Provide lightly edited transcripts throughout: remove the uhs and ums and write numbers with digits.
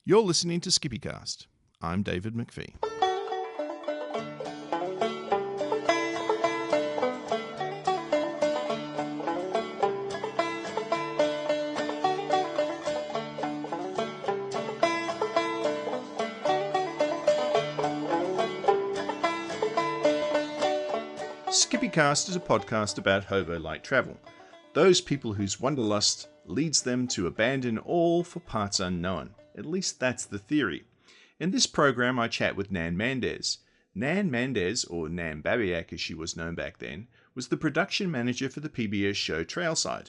You're listening to SkippyCast. I'm David McPhee. SkippyCast is a podcast about hobo-like travel. Those people whose wanderlust leads them to abandon all for parts unknown. At least that's the theory. In this program, I chat with Nan Mandes. Nan Mandes, or Nan Babiak as she was known back then, was the production manager for the PBS show Trailside.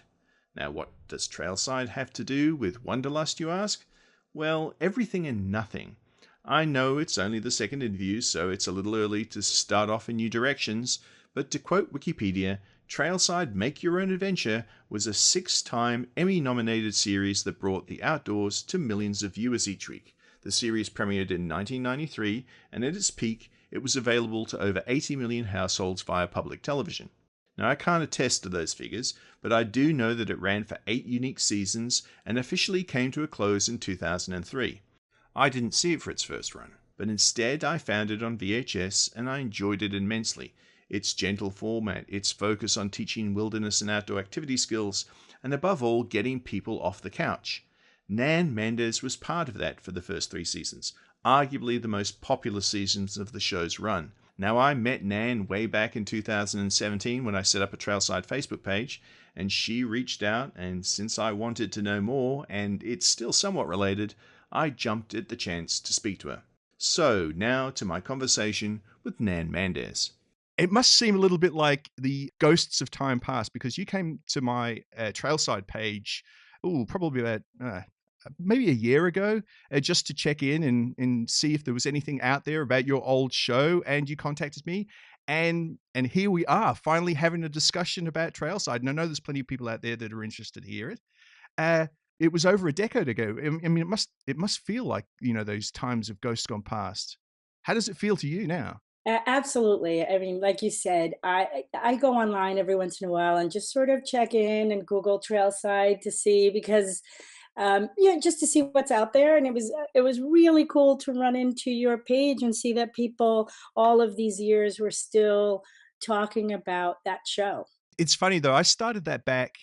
Now, what does Trailside have to do with wanderlust, you ask? Well, everything and nothing. I know it's only the second interview, so it's a little early to start off in new directions, but to quote Wikipedia, Trailside Make Your Own Adventure was a 6-time Emmy-nominated series that brought the outdoors to millions of viewers each week. The series premiered in 1993, and at its peak, it was available to over 80 million households via public television. Now, I can't attest to those figures, but I do know that it ran for 8 unique seasons and officially came to a close in 2003. I didn't see it for its first run, but instead I found it on VHS and I enjoyed it immensely. Its gentle format, its focus on teaching wilderness and outdoor activity skills, and above all, getting people off the couch. Nan Mandes was part of that for the first 3 seasons, arguably the most popular seasons of the show's run. Now, I met Nan way back in 2017 when I set up a Trailside Facebook page, and she reached out, and since I wanted to know more, and it's still somewhat related, I jumped at the chance to speak to her. So, now to my conversation with Nan Mandes. It must seem a little bit like the ghosts of time past, because you came to my Trailside page, probably about maybe a year ago, just to check in and see if there was anything out there about your old show, and you contacted me, and here we are, finally having a discussion about Trailside. And I know there's plenty of people out there that are interested to hear it. It was over a decade ago. I mean, it must feel like, those times of ghosts gone past. How does it feel to you now? Absolutely. I mean, like you said, I go online every once in a while and just sort of check in and Google Trailside to see because just to see what's out there. And it was really cool to run into your page and see that people all of these years were still talking about that show. It's funny though, I started that back,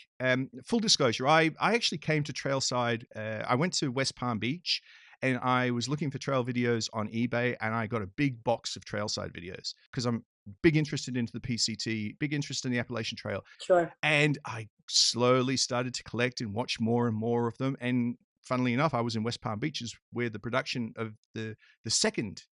full disclosure, I actually came to Trailside, I went to West Palm Beach and I was looking for trail videos on eBay, and I got a big box of Trailside videos because I'm big interested into the PCT, big interest in the Appalachian Trail. Sure. And I slowly started to collect and watch more and more of them. And funnily enough, I was in West Palm Beach, is where the production of the second,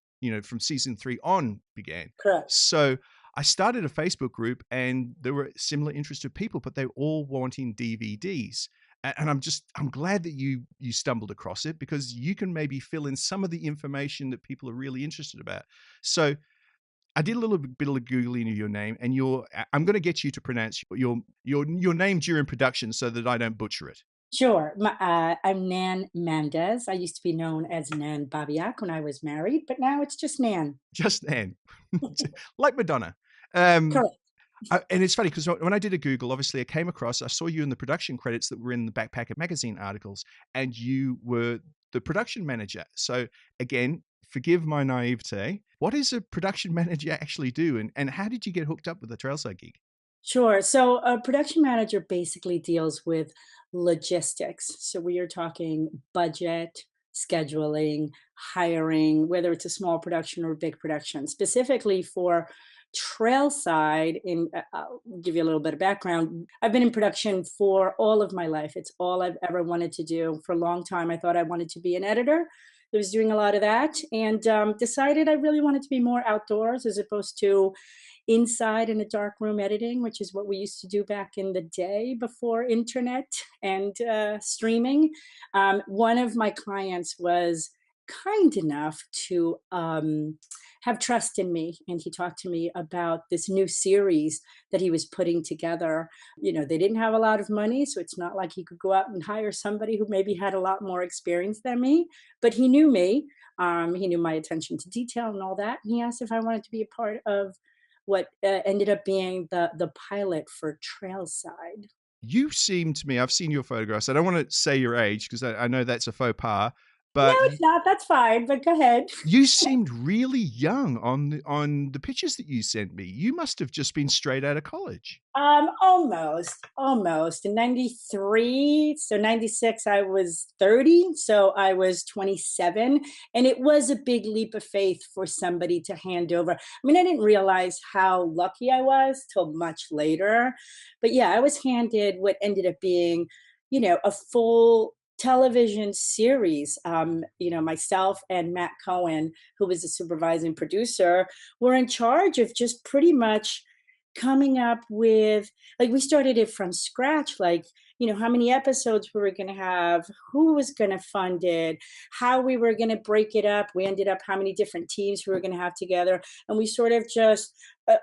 from season 3 on began. Correct. So I started a Facebook group, and there were similar interested people, but they were all wanting DVDs. And I'm glad that you stumbled across it, because you can maybe fill in some of the information that people are really interested about. So I did a little bit of Googling of your name, and I'm going to get you to pronounce your name during production so that I don't butcher it. Sure. I'm Nan Mandes. I used to be known as Nan Babiak when I was married, but now it's just Nan. Just Nan, like Madonna. And Correct. it's funny because when I did a Google, obviously I saw you in the production credits that were in the Backpacker magazine articles, and you were the production manager. So again, forgive my naivete. What does a production manager actually do? And how did you get hooked up with the Trailside gig? Sure. So a production manager basically deals with logistics. So we are talking budget, scheduling, hiring, whether it's a small production or a big production. Specifically for Trailside, I'll give you a little bit of background. I've been in production for all of my life. It's all I've ever wanted to do. For a long time, I thought I wanted to be an editor. I was doing a lot of that, and decided I really wanted to be more outdoors as opposed to inside in a dark room editing, which is what we used to do back in the day before internet and streaming. One of my clients was kind enough to have trust in me, and he talked to me about this new series that he was putting together. They didn't have a lot of money, so it's not like he could go out and hire somebody who maybe had a lot more experience than me, but he knew me. He knew my attention to detail and all that, and he asked if I wanted to be a part of what ended up being the pilot for Trailside. You seem to me, I've seen your photographs. I don't want to say your age because I know that's a faux pas, No, But it's not. That's fine, but go ahead. you seemed really young on the pictures that you sent me. You must have just been straight out of college. Almost. In 93, so 96, I was 30, so I was 27. And it was a big leap of faith for somebody to hand over. I mean, I didn't realize how lucky I was till much later. But yeah, I was handed what ended up being, a full television series. Myself and Matt Cohen, who was the supervising producer, were in charge of just pretty much coming up with, like, we started it from scratch, like, how many episodes we were going to have, who was going to fund it, how we were going to break it up. We ended up how many different teams we were going to have together, and we sort of just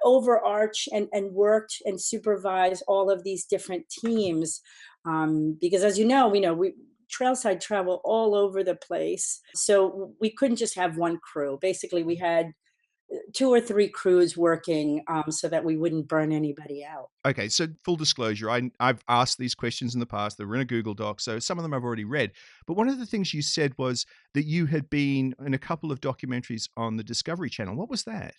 overarch and worked and supervised all of these different teams, because as we Trailside travel all over the place, so we couldn't just have one crew. Basically, we had two or three crews working, so that we wouldn't burn anybody out. Okay, so full disclosure, I've asked these questions in the past. They were in a Google Doc, so some of them I've already read. But one of the things you said was that you had been in a couple of documentaries on the Discovery Channel. What was that?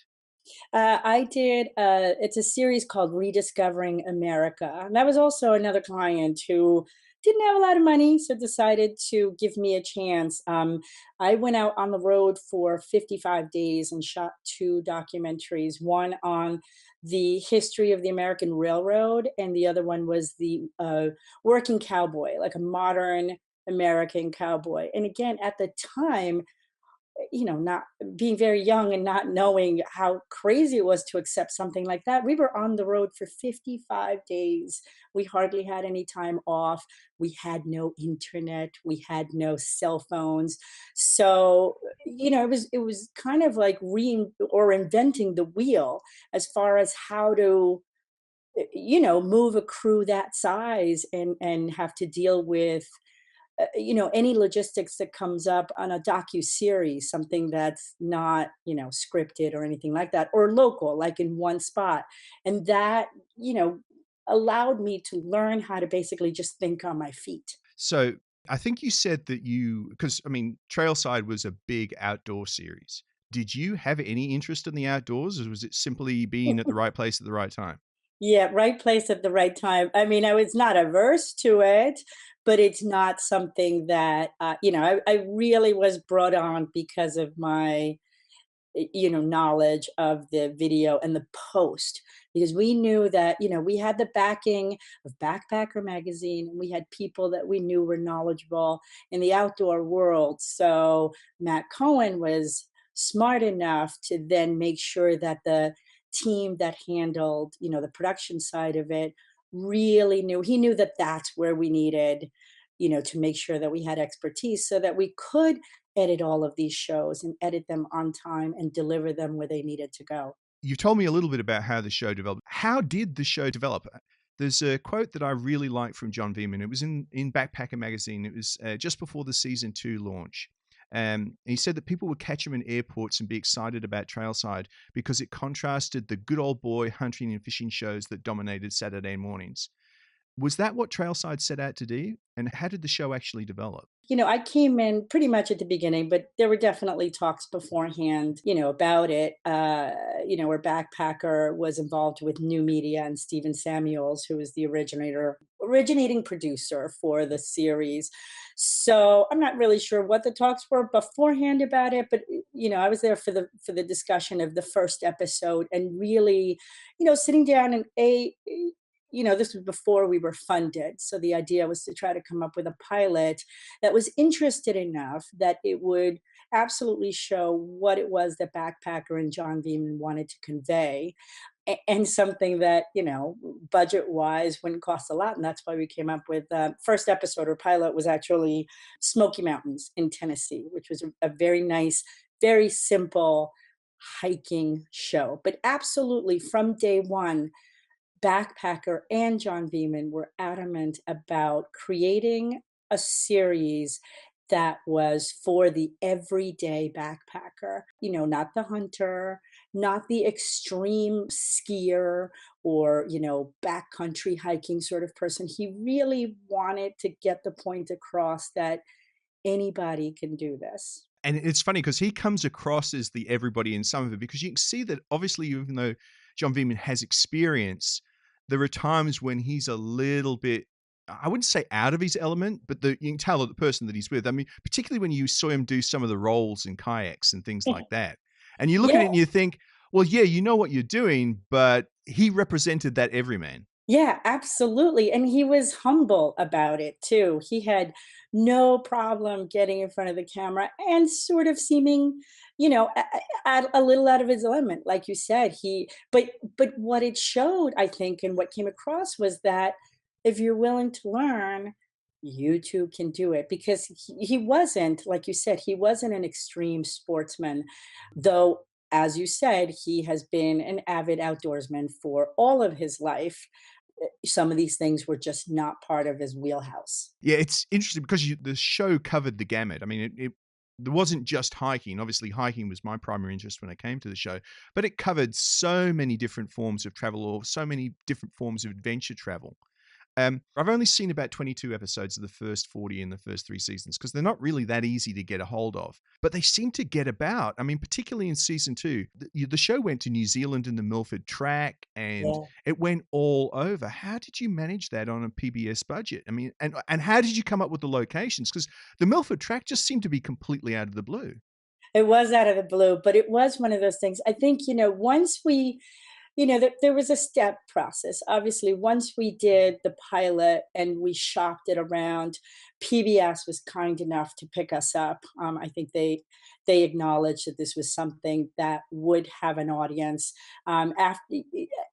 I did. It's a series called Rediscovering America, and that was also another client who didn't have a lot of money, so decided to give me a chance. I went out on the road for 55 days and shot two documentaries. One on the history of the American Railroad, and the other one was the working cowboy, like a modern American cowboy. And again, at the time, not being very young and not knowing how crazy it was to accept something like that. We were on the road for 55 days. We hardly had any time off. We had no internet. We had no cell phones. So, it was kind of like or inventing the wheel as far as how to move a crew that size and have to deal with any logistics that comes up on a docu series, something that's not scripted or anything like that, or local, like in one spot. And that you know allowed me to learn how to basically just think on my feet. So I think you said that because I mean, Trailside was a big outdoor series. Did you have any interest in the outdoors, or was it simply being at the right place at the right time? Yeah, right place at the right time. I mean, I was not averse to it, but it's not something that I really was brought on because of my knowledge of the video and the post, because we knew that we had the backing of Backpacker magazine, and we had people that we knew were knowledgeable in the outdoor world. So Matt Cohen was smart enough to then make sure that the team that handled the production side of it really knew that that's where we needed to make sure that we had expertise so that we could edit all of these shows and edit them on time and deliver them where they needed to go. You've told me a little bit about how the show developed. How did the show develop? There's a quote that I really like from John Veman. It was in Backpacker magazine. It was just before the season 2 launch. And he said that people would catch him in airports and be excited about Trailside because it contrasted the good old boy hunting and fishing shows that dominated Saturday mornings. Was that what Trailside set out to do? And how did the show actually develop? I came in pretty much at the beginning, but there were definitely talks beforehand, about it, where Backpacker was involved with New Media and Stephen Samuels, who was the originating producer for the series. So I'm not really sure what the talks were beforehand about it, but I was there for the discussion of the first episode, and really, sitting down and this was before we were funded. So the idea was to try to come up with a pilot that was interested enough that it would absolutely show what it was that Backpacker and John Veman wanted to convey, and something that, budget wise wouldn't cost a lot. And that's why we came up with first episode or pilot was actually Smoky Mountains in Tennessee, which was a very nice, very simple hiking show. But absolutely from day one, Backpacker and John Veman were adamant about creating a series that was for the everyday backpacker, not the hunter, not the extreme skier or, backcountry hiking sort of person. He really wanted to get the point across that anybody can do this. And it's funny because he comes across as the everybody in some of it, because you can see that obviously, even though John Veman has experience, there are times when he's a little bit, I wouldn't say out of his element, but you can tell that the person that he's with. I mean, particularly when you saw him do some of the rolls in kayaks and things like that. And you look at Yeah. it and you think, well, yeah, you know what you're doing, but he represented that everyman. Yeah, absolutely, and he was humble about it too. He had no problem getting in front of the camera and sort of seeming, a little out of his element, like you said. But what it showed, I think, and what came across was that if you're willing to learn, you too can do it. Because he wasn't, like you said, he wasn't an extreme sportsman, though. As you said, he has been an avid outdoorsman for all of his life. Some of these things were just not part of his wheelhouse. Yeah, it's interesting because the show covered the gamut. I mean, it there wasn't just hiking. Obviously, hiking was my primary interest when I came to the show, but it covered so many different forms of travel, or so many different forms of adventure travel. I've only seen about 22 episodes of the first 40 in the first 3 seasons, because they're not really that easy to get a hold of, but they seem to get about. I mean, particularly in season 2, the show went to New Zealand in the Milford Track, and Yeah. it went all over. How did you manage that on a PBS budget? I mean, and how did you come up with the locations? Because the Milford Track just seemed to be completely out of the blue. It was out of the blue, but it was one of those things. I think, once we there was a step process. Obviously, once we did the pilot and we shopped it around, PBS was kind enough to pick us up. I think they acknowledged that this was something that would have an audience. After,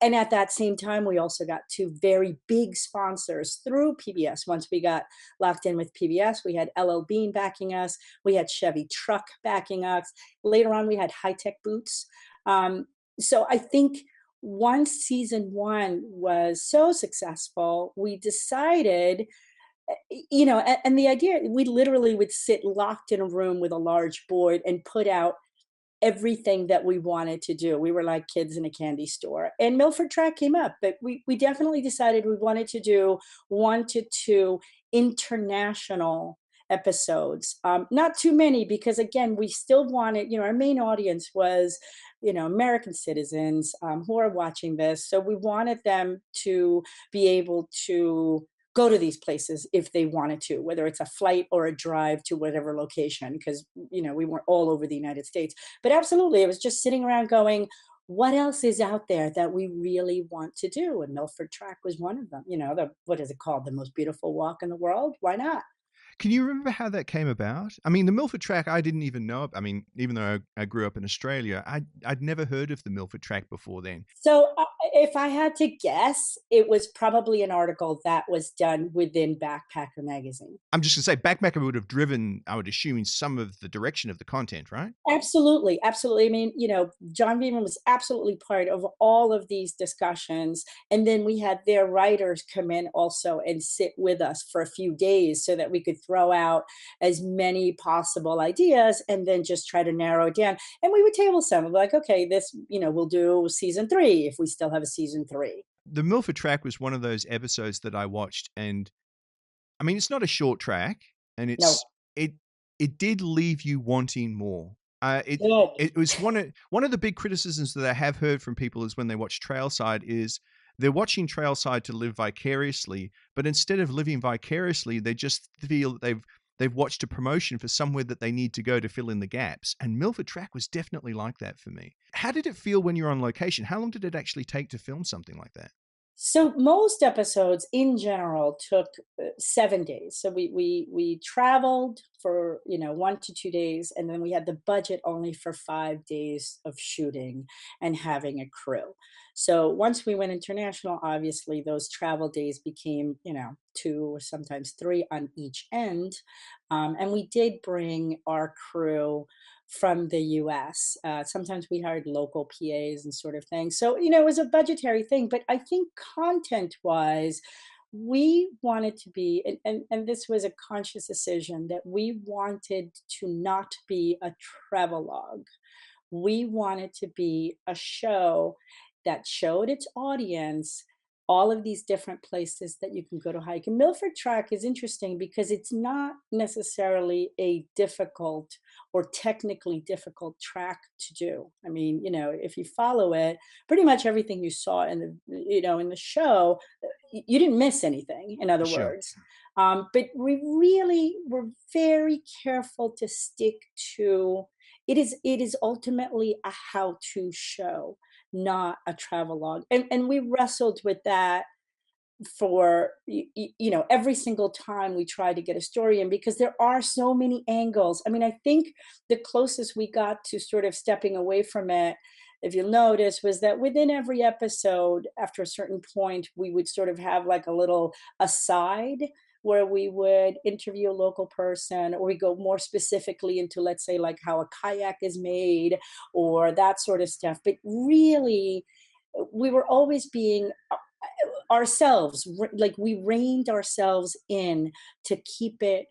and at that same time, we also got two very big sponsors through PBS. Once we got locked in with PBS, we had LL Bean backing us. We had Chevy Truck backing us. Later on, we had High Tech Boots. So I think once season one was so successful, we decided, and the idea, we literally would sit locked in a room with a large board and put out everything that we wanted to do. We were like kids in a candy store. And Milford Track came up, but we definitely decided we wanted to do 1 to 2 international episodes. Not too many, because again, we still wanted, our main audience was, American citizens who are watching this. So we wanted them to be able to go to these places if they wanted to, whether it's a flight or a drive to whatever location, because, we weren't all over the United States. But absolutely, it was just sitting around going, what else is out there that we really want to do? And Milford Track was one of them. What is it called? The most beautiful walk in the world? Why not? Can you remember how that came about? I mean, the Milford Track, I didn't even know. I mean, even though I grew up in Australia, I'd never heard of the Milford Track before then. So, if I had to guess, it was probably an article that was done within Backpacker magazine. I'm just gonna say, Backpacker would have driven, I would assume, in some of the direction of the content, right? Absolutely, absolutely. I mean, John Beaman was absolutely part of all of these discussions. And then we had their writers come in also and sit with us for a few days so that we could throw out as many possible ideas and then just try to narrow it down. And we would table some, like, okay, this, we'll do season 3 if we still have a season 3. The Milford Track was one of those episodes that I watched, and I mean, it's not a short track, and No, it it did leave you wanting more. good. It was one of the big criticisms that I have heard from people is when they watch Trailside is they're watching Trailside to live vicariously, but instead of living vicariously, they just feel that they've watched a promotion for somewhere that they need to go to fill in the gaps. And Milford Track was definitely like that for me. How did it feel when you're on location? How long did it actually take to film something like that? So most episodes in general took 7 days. So we traveled for 1 to 2 days, and then we had the budget only for 5 days of shooting and having a crew. So once we went international, obviously those travel days became 2 or sometimes 3 on each end, and we did bring our crew from the US. Sometimes we hired local PAs and sort of thing. So, it was a budgetary thing. But I think content wise, we wanted to be, and this was a conscious decision, that we wanted to not be a travelogue. We wanted to be a show that showed its audience all of these different places that you can go to hike. And Milford Track is interesting because it's not necessarily a difficult or technically difficult track to do. I mean, if you follow it, pretty much everything you saw in in the show, you didn't miss anything, in other Sure. words. But we really were very careful to stick to it is ultimately a how-to show, not a travelogue. And we wrestled with that for every single time we try to get a story in, because there are so many angles. I mean, I think the closest we got to sort of stepping away from it, if you'll notice, was that within every episode, after a certain point, we would sort of have like a little aside where we would interview a local person, or we go more specifically into, let's say, like how a kayak is made or that sort of stuff. But really, we were always being ourselves, like we reined ourselves in to keep it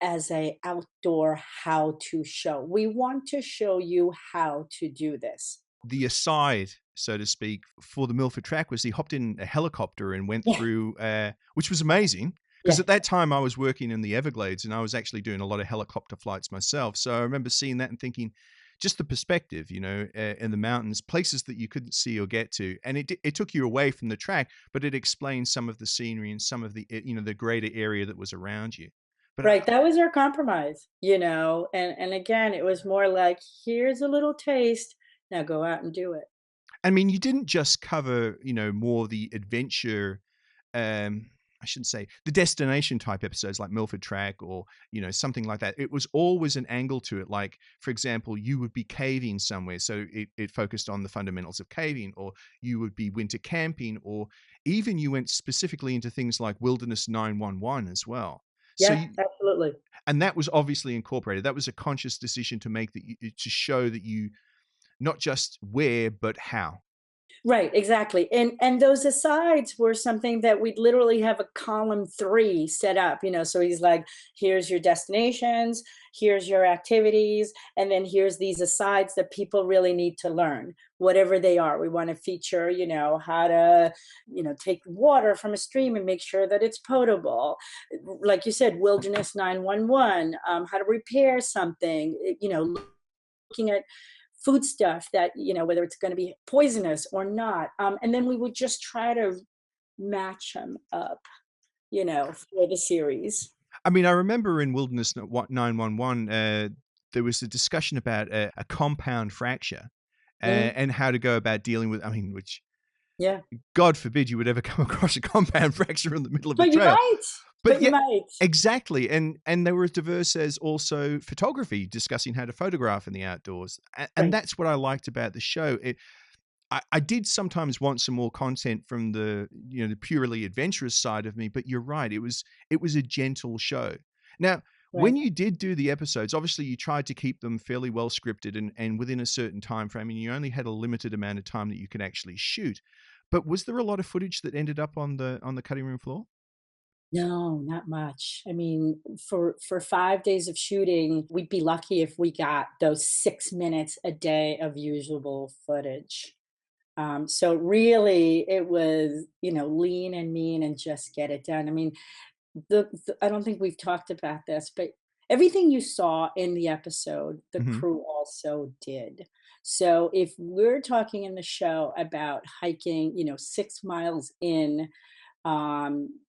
as a outdoor how to show. We want to show you how to do this. The aside, so to speak, for the Milford Track was he hopped in a helicopter and went Yeah, through, which was amazing. Because yeah. at that time I was working in the Everglades and I was actually doing a lot of helicopter flights myself. So I remember seeing that and thinking, just the perspective, in the mountains, places that you couldn't see or get to, and it took you away from the track, but it explained some of the scenery and some of the the greater area that was around you. But Right, that was our compromise, and again, it was more like, "Here's a little taste, now go out and do it." I mean, you didn't just cover, more the adventure, um, I shouldn't say the destination type episodes like Milford Track or, something like that. It was always an angle to it. Like, for example, you would be caving somewhere. So it focused on the fundamentals of caving, or you would be winter camping, or even you went specifically into things like Wilderness 911 as well. So Yeah, you, absolutely. and that was obviously incorporated. That was a conscious decision to make to show that you not just where, but how. Right, exactly. And those asides were something that we'd literally have a column 3 set up, so he's like, "Here's your destinations, here's your activities, and then here's these asides that people really need to learn, whatever they are. We wanna feature, how to, take water from a stream and make sure that it's potable." Like you said, Wilderness 911, how to repair something, looking at food stuff that, whether it's going to be poisonous or not. And then we would just try to match them up, for the series. I mean, I remember in Wilderness 911, there was a discussion about a compound fracture Mm, and how to go about dealing with. I mean, which yeah. God forbid you would ever come across a compound fracture in the middle of a But you trail. might. But But you yeah, might. exactly. And they were as diverse as also photography, discussing how to photograph in the outdoors. And Right. that's what I liked about the show. I did sometimes want some more content from the purely adventurous side of me, but you're right. It was a gentle show. Now, when Right. you did do the episodes, obviously you tried to keep them fairly well scripted and within a certain time frame, and you only had a limited amount of time that you could actually shoot. But was there a lot of footage that ended up on the cutting room floor? No, not much. I mean, for 5 days of shooting, we'd be lucky if we got those 6 minutes a day of usable footage. So really, it was, lean and mean and just get it done. I mean, I don't think we've talked about this, but everything you saw in the episode, the Mhm. crew also did. So if we're talking in the show about hiking, 6 miles in,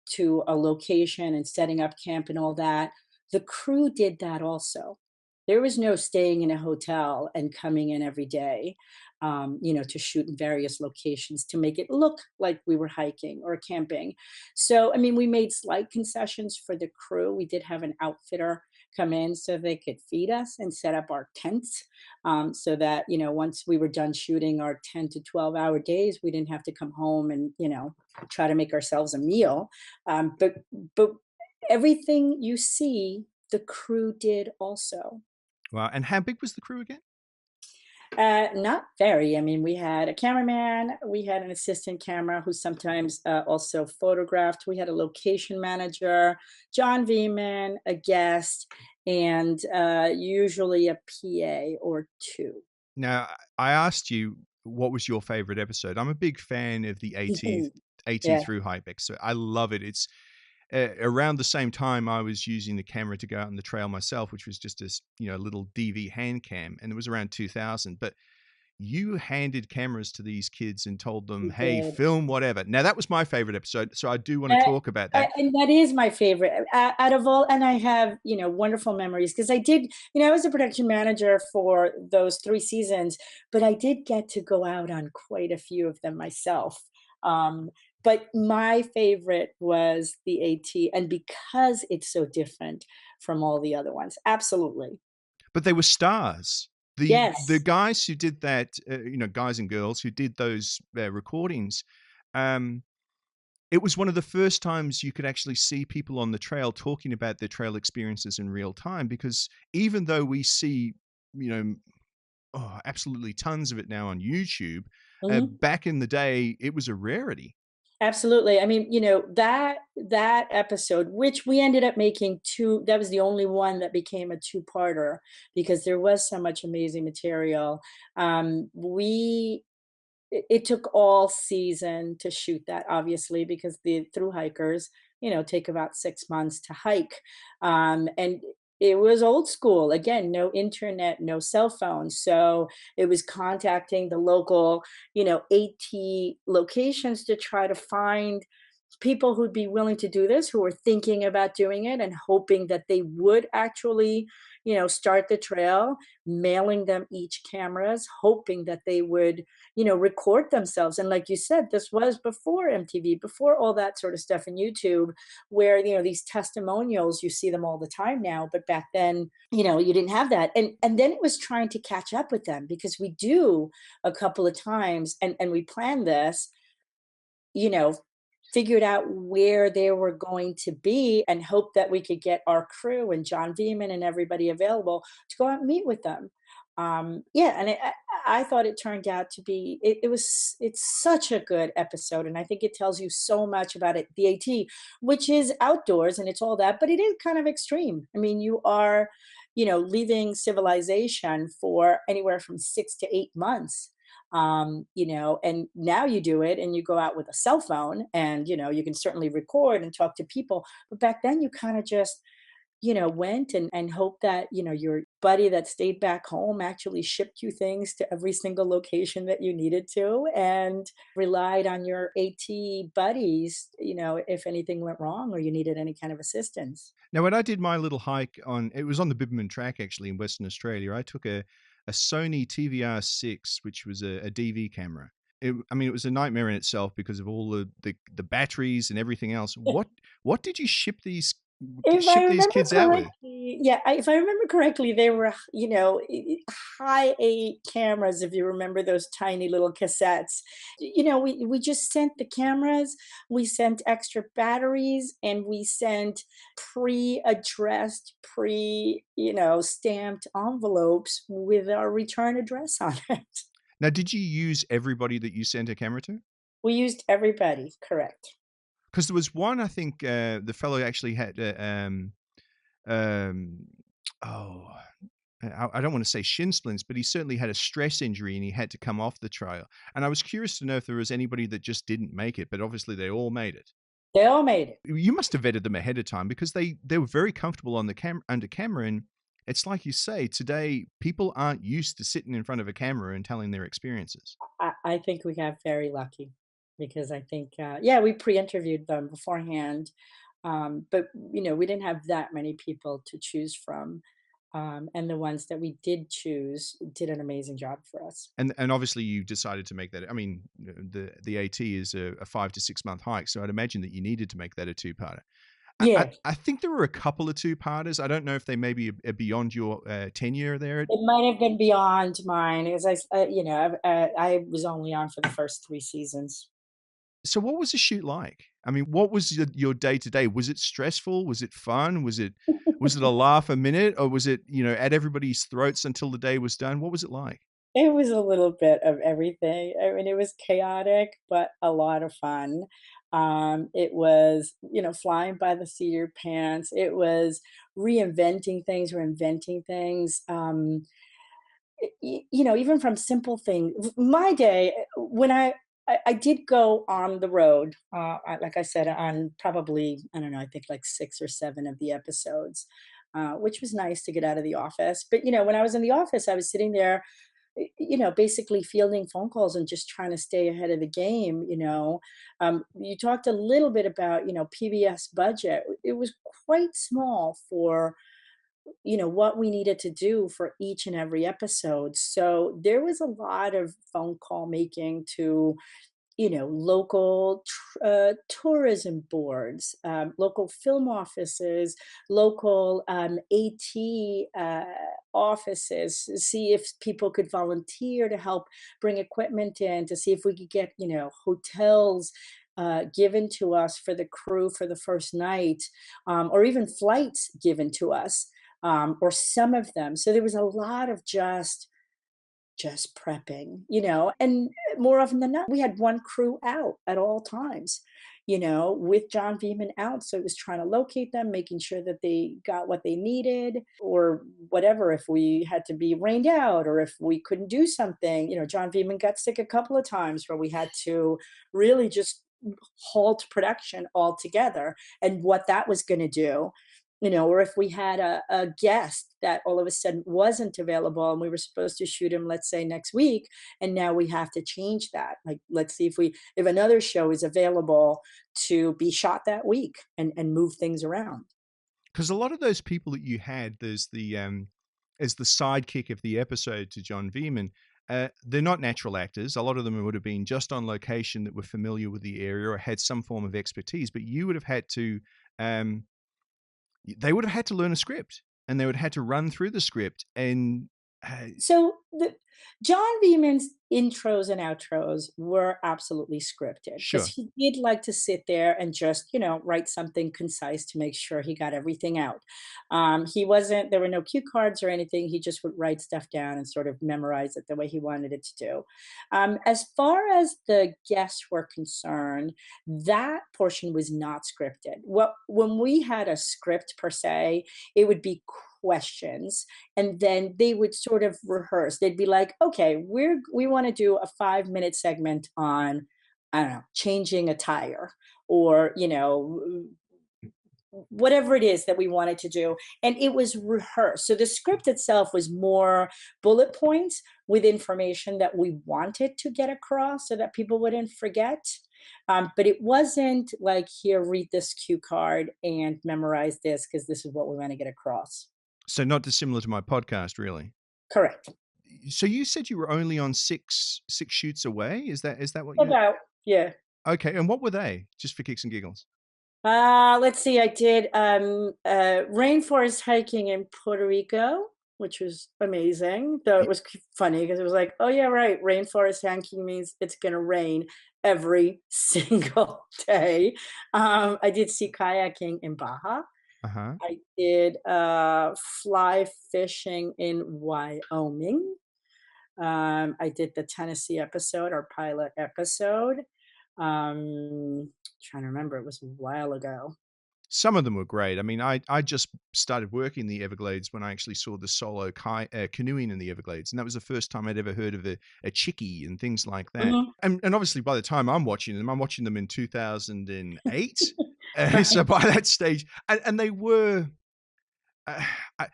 to a location and setting up camp and all that, the crew did that also. There was no staying in a hotel and coming in every day, to shoot in various locations to make it look like we were hiking or camping. So, I mean, we made slight concessions for the crew. We did have an outfitter come in so they could feed us and set up our tents, so that, once we were done shooting our 10 to 12-hour days, we didn't have to come home and, try to make ourselves a meal. But everything you see, the crew did also. Wow. And how big was the crew again? Not very. I mean, we had a cameraman, we had an assistant camera who sometimes also photographed. We had a location manager, John Veman, a guest, and usually a PA or two. Now, I asked you what was your favorite episode. I'm a big fan of the AT Yeah. through hike. So I love it. It's around the same time I was using the camera to go out on the trail myself, which was just a little DV hand cam, and it was around 2000. But you handed cameras to these kids and told them, We "Hey, did. film whatever." Now that was my favorite episode, so I do want to talk about that. And that is my favorite out of all. And I have, wonderful memories because I did, I was a production manager for those 3 seasons, but I did get to go out on quite a few of them myself. Um, but my favorite was the AT, and because it's so different from all the other ones. Absolutely. But they were stars. The Yes. guys who did that, guys and girls who did those recordings, um, it was one of the first times you could actually see people on the trail talking about their trail experiences in real time. Because even though we see, you know, absolutely tons of it now on YouTube, Mhm. back in the day, it was a rarity. Absolutely. I mean, that episode, which we ended up making two, that was the only one that became a two-parter because there was so much amazing material. We it took all season to shoot that, obviously, because the through hikers, take about 6 months to hike. And it was old school. Again, no internet, no cell phones. So it was contacting the local, AT locations to try to find people who'd be willing to do this, who were thinking about doing it and hoping that they would actually, start the trail, mailing them each cameras, hoping that they would, record themselves. And like you said, this was before MTV, before all that sort of stuff in YouTube, where, these testimonials, you see them all the time now, but back then, you didn't have that. And then it was trying to catch up with them because we do a couple of times and we planned this, you know, figured out where they were going to be and hoped that we could get our crew and John Veman and everybody available to go out and meet with them. Yeah, and I thought it turned out to be it's such a good episode, and I think it tells you so much about it. The AT, which is outdoors and it's all that, but it is kind of extreme. I mean, you are, leaving civilization for anywhere from 6 to 8 months, and now you do it and you go out with a cell phone and, you can certainly record and talk to people. But back then you kind of just, went and hoped that, your buddy that stayed back home actually shipped you things to every single location that you needed to and relied on your AT buddies, if anything went wrong or you needed any kind of assistance. Now, when I did my little hike it was on the Biberman track actually in Western Australia. I took a Sony TVR6, which was a DV camera. I mean, it was a nightmare in itself because of all the batteries and everything else. What did you If I ship these remember kids out with? correctly, yeah, if I remember correctly, they were, high 8 cameras, if you remember those tiny little cassettes. We just sent the cameras, we sent extra batteries, and we sent pre-addressed, stamped envelopes with our return address on it. Now, did you use everybody that you sent a camera to? We used everybody, correct. Because there was one, I think the fellow actually had um, oh, I don't want to say shin splints, but he certainly had a stress injury and he had to come off the trail. And I was curious to know if there was anybody that just didn't make it, but obviously they all made it. They all made it. You must have vetted them ahead of time because they were very comfortable on the under camera. And it's like you say, today people aren't used to sitting in front of a camera and telling their experiences. I think we got very lucky because I think, yeah, we pre-interviewed them beforehand, but we didn't have that many people to choose from, and the ones that we did choose did an amazing job for us. And obviously you decided to make that. I mean, the AT is a 5 to 6 month hike, so I'd imagine that you needed to make that a two-parter. Yeah, I think there were a couple of two-parters. I don't know if they maybe are beyond your tenure there. it might have been beyond mine, as I was only on for the first 3 seasons. So what was the shoot like? I mean, what was your day to day? Was it stressful? Was it fun? Was it a laugh a minute, or was it at everybody's throats until the day was done? What was it like? It was a little bit of everything. I mean, it was chaotic, but a lot of fun. It was, flying by the seat of your pants. It was reinventing things. Even from simple things. My day, when I did go on the road, like I said, on probably, I don't know, I think like 6 or 7 of the episodes, which was nice to get out of the office. But, when I was in the office, I was sitting there, basically fielding phone calls and just trying to stay ahead of the game. You talked a little bit about, PBS budget. It was quite small for what we needed to do for each and every episode. So there was a lot of phone call making to local tourism boards, local film offices, local AT offices, see if people could volunteer to help bring equipment in, to see if we could get, hotels given to us for the crew for the first night, or even flights given to us, or some of them. So there was a lot of just prepping, and more often than not, we had one crew out at all times, with John Beeman out. So it was trying to locate them, making sure that they got what they needed, or whatever, if we had to be rained out or if we couldn't do something. John Beeman got sick a couple of times where we had to really just halt production altogether, and what that was going to do. Or if we had a guest that all of a sudden wasn't available and we were supposed to shoot him, let's say next week, and now we have to change that. Like, let's see if another show is available to be shot that week, and move things around. Because a lot of those people that you had, there's the as the sidekick of the episode to John Veman, they're not natural actors. A lot of them would have been just on location that were familiar with the area or had some form of expertise. But you would have had to, they would have had to learn a script, and they would have had to run through the script. And So John Beeman's intros and outros were absolutely scripted, because sure, he did like to sit there and just, write something concise to make sure he got everything out. There were no cue cards or anything. He just would write stuff down and sort of memorize it the way he wanted it to do. As far as the guests were concerned, that portion was not scripted. When we had a script per se, it would be questions, and then they would sort of rehearse. They'd be like, okay, we want to do a 5-minute segment on, I don't know, changing a tire, or whatever it is that we wanted to do, and it was rehearsed. So the script itself was more bullet points with information that we wanted to get across so that people wouldn't forget. But it wasn't like, here, read this cue card and memorize this because this is what we want to get across. so not dissimilar to my podcast, really. Correct. So you said you were only on six shoots away. Is that what you? About, yeah. Okay, and what were they? Just for kicks and giggles. Let's see. I did rainforest hiking in Puerto Rico, which was amazing. Though it was funny because it was like, oh yeah, right. Rainforest hiking means it's gonna rain every single day. I did sea kayaking in Baja. Uh-huh. I did fly fishing in Wyoming. I did the Tennessee episode, our pilot episode. Trying to remember, it was a while ago. Some of them were great. I mean, I just started working in the Everglades when I actually saw the solo canoeing in the Everglades, and that was the first time I'd ever heard of a chickie and things like that. Mhm. And obviously, by the time I'm watching them in 2008. So Right. by that stage, and they were, uh, I,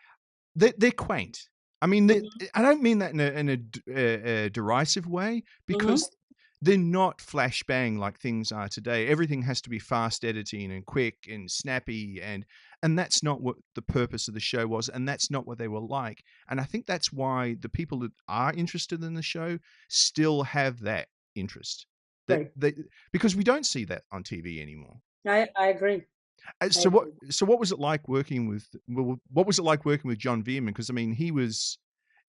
they're quaint. I mean, Mhm. I don't mean that in a derisive way, Mhm. because they're not flash bang like things are today. Everything has to be fast editing and quick and snappy, and that's not what the purpose of the show was, and that's not what they were like. And I think that's why the people that are interested in the show still have that interest. That Right. they Because we don't see that on TV anymore. I agree. I So agree. what was it like working with John Veerman? Because I mean, he was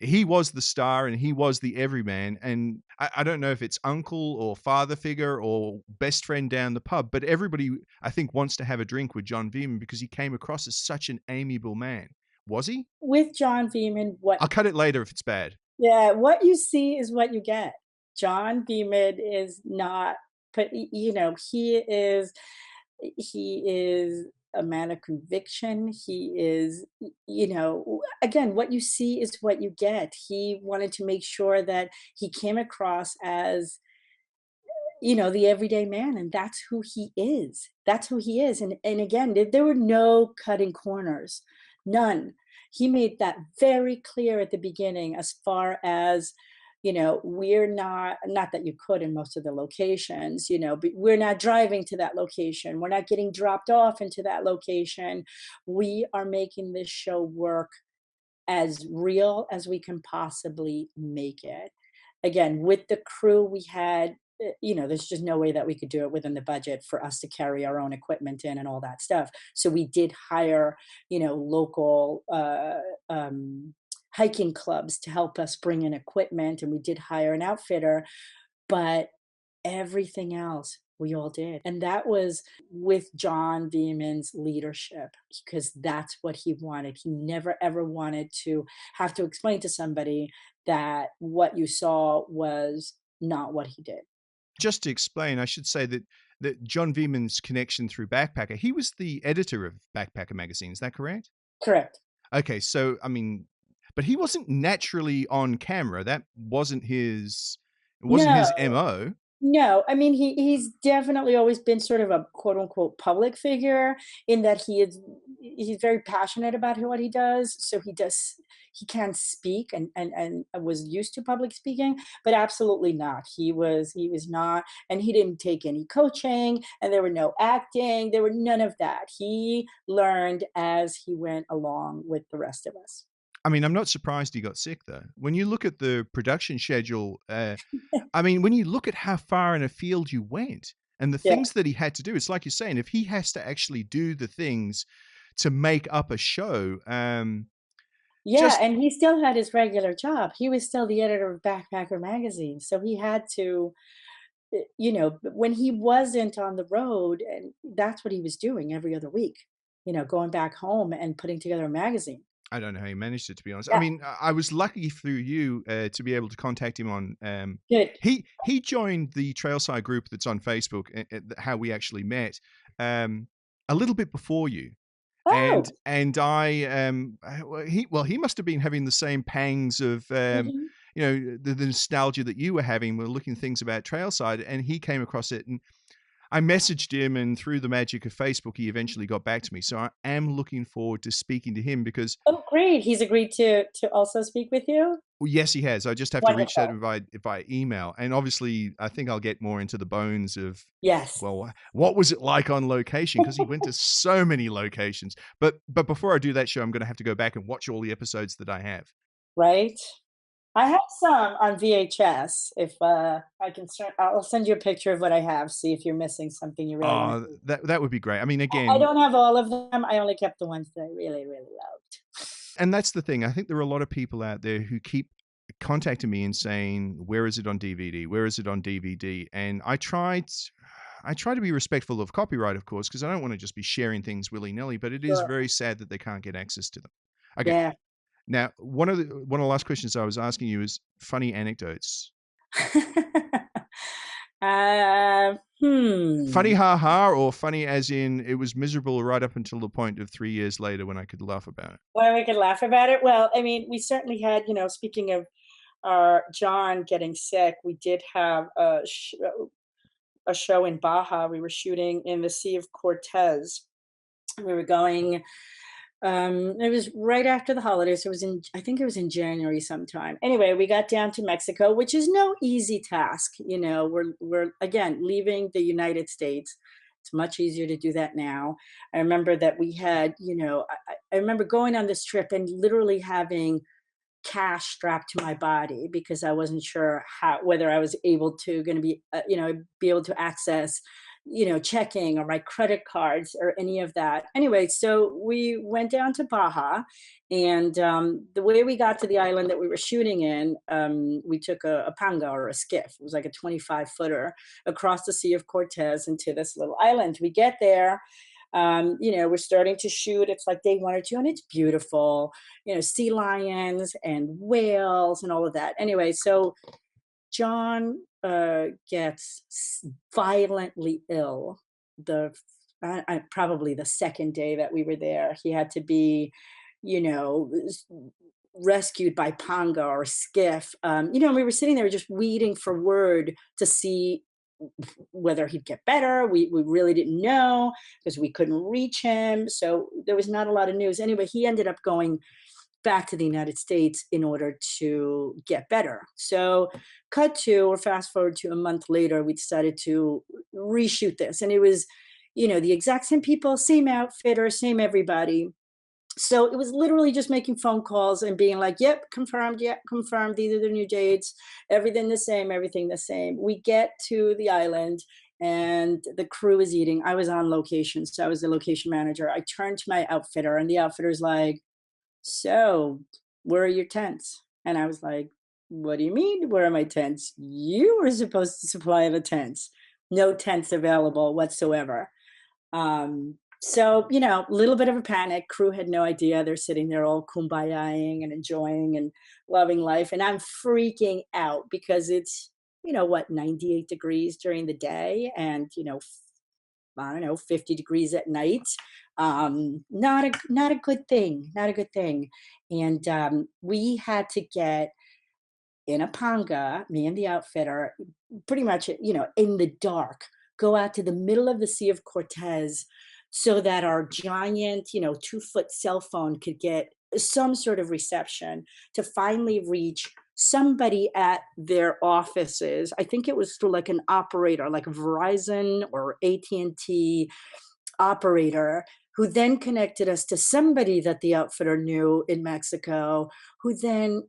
the star and he was the everyman, and I don't know if it's uncle or father figure or best friend down the pub, but everybody, I think, wants to have a drink with John Veerman because he came across as such an amiable man. Was he? With John Beeman, I'll cut it later if it's bad. what you see is what you get. John Beeman is not, but he is a man of conviction. He is, again, what you see is what you get. He wanted to make sure that he came across as the everyday man, and that's who he is. That's who he is, and again, there were no cutting corners, none. He made that very clear at the beginning as far as, we're not that you could in most of the locations, but we're not driving to that location. We're not getting dropped off into that location. We are making this show work as real as we can possibly make it. Again, with the crew we had, there's just no way that we could do it within the budget for us to carry our own equipment in and all that stuff. So we did hire, local hiking clubs to help us bring in equipment, and we did hire an outfitter, but everything else we all did. And that was with John Beeman's leadership, because that's what he wanted. He never ever wanted to have to explain to somebody that what you saw was not what he did. Just to explain, I should say that John Veman's connection through Backpacker, he was the editor of Backpacker magazine. Is that correct? Correct. Okay, so I mean, but he wasn't naturally on camera. That wasn't his. It wasn't his No. MO. No, I mean, he's definitely always been sort of a quote unquote public figure, in that he's very passionate about what he does. So he can speak, and was used to public speaking, but absolutely not. He was not, and he didn't take any coaching, and there were no acting, there were none of that. He learned as he went along with the rest of us. I mean, I'm not surprised he got sick, though. When you look at the production schedule, I mean, when you look at how far in a field you went and the Yeah. things that he had to do, it's like you're saying, if he has to actually do the things to make up a show, Yeah, just, and he still had his regular job. He was still the editor of Backpacker magazine, so he had to, but when he wasn't on the road, and that's what he was doing every other week, going back home and putting together a magazine. I don't know how he managed it, to be honest. I Yeah, mean, I was lucky through you to be able to contact him on. good. He joined the Trailside group that's on Facebook, how we actually met, a little bit before you. Oh, And I he must have been having the same pangs of mhm. the nostalgia that you were having. We're looking at things about Trailside, and he came across it, and I messaged him, and through the magic of Facebook, he eventually got back to me. So I am looking forward to speaking to him because, Oh, great. He's agreed to also speak with you? well, yes, he has. I just have to reach out Wonderful. by email, and obviously, I think I'll get more into the bones of, Yes. well, what was it like on location? Because he went to so many locations. But before I do that show, I'm going to have to go back and watch all the episodes that I have. Right? I have some on VHS. If, I'll send you a picture of what I have, see if you're missing something you really want to see. That would be great. I mean, I again, don't have all of them. I only kept the ones that I really, really loved. and that's the thing. I think there are a lot of people out there who keep contacting me and saying, "Where is it on DVD? Where is it on DVD?" And I try to be respectful of copyright, of course, because I don't want to just be sharing things willy nilly. But it is Sure. very sad that they can't get access to them. Okay, Yeah. now one of the last questions I was asking you is funny anecdotes. Funny Hmm. ha ha, or funny as in it was miserable right up until the point of 3 years later when I could laugh about it. Well, we could laugh about it. Well, I mean, we certainly had, speaking of John getting sick, we did have a show in Baja. We were shooting in the Sea of Cortez. We were going, it was right after the holidays. It was I think it was in January sometime. Anyway, we got down to Mexico, which is no easy task. We're again leaving the United States. It's much easier to do that now. I remember that we had, I remember going on this trip and literally having cash strapped to my body because I wasn't sure whether I was able to going to be able to access, checking or my credit cards or any of that. Anyway, so we went down to Baja, and the way we got to the island that we were shooting in, we took a panga or a skiff. It was like a 25-footer across the Sea of Cortez into this little island. We get there, we're starting to shoot. It's like day 1 or 2, and it's beautiful, sea lions and whales and all of that. Anyway, so John gets violently ill probably the second day that we were there. He had to be, you know, rescued by panga or skiff. We were sitting there just waiting for word to see whether he'd get better. We really didn't know because we couldn't reach him. So there was not a lot of news. Anyway, he ended up going back to the United States in order to get better. So cut to, or fast forward to a month later, we decided to reshoot this. And it was, the exact same people, same outfitter, same everybody. So it was literally just making phone calls and being like, yep, confirmed, yep, confirmed. These are the new dates. Everything the same, everything the same. We get to the island and the crew is eating. I was on location, so I was the location manager. I turned to my outfitter and the outfitter's like, so where are your tents? And I was like, what do you mean, where are my tents? You were supposed to supply the tents. No tents available whatsoever. So, a little bit of a panic. Crew had no idea. They're sitting there all kumbayaing and enjoying and loving life. And I'm freaking out because it's, 98 degrees during the day and, I don't know, 50 degrees at night. Not a good thing, not a good thing. And we had to get in a panga, me and the outfitter, pretty much, in the dark, go out to the middle of the Sea of Cortez so that our giant, 2-foot cell phone could get some sort of reception to finally reach somebody at their offices. I think it was through like an operator, like Verizon or AT&T operator, who then connected us to somebody that the outfitter knew in Mexico, who then,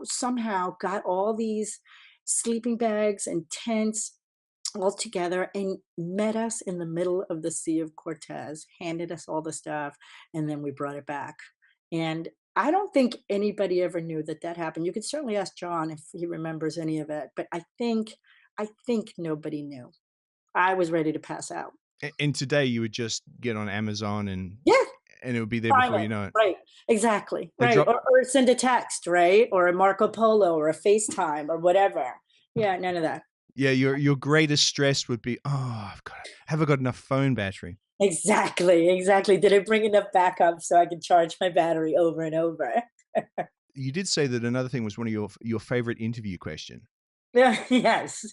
somehow got all these sleeping bags and tents all together and met us in the middle of the Sea of Cortez, handed us all the stuff, and then we brought it back. And I don't think anybody ever knew that that happened. You could certainly ask John if he remembers any of it, but I think nobody knew. I was ready to pass out. And today you would just get on Amazon and Yeah, it would be there prime before it, you know it. right, exactly, They right, drop, or send a text, right, or a Marco Polo or a FaceTime or whatever. Yeah, none of that. yeah, your greatest stress would be, have I got enough phone battery? Exactly. Did I bring enough backup so I could charge my battery over and over? You did say that another thing was one of your favorite interview question. Yeah, yes.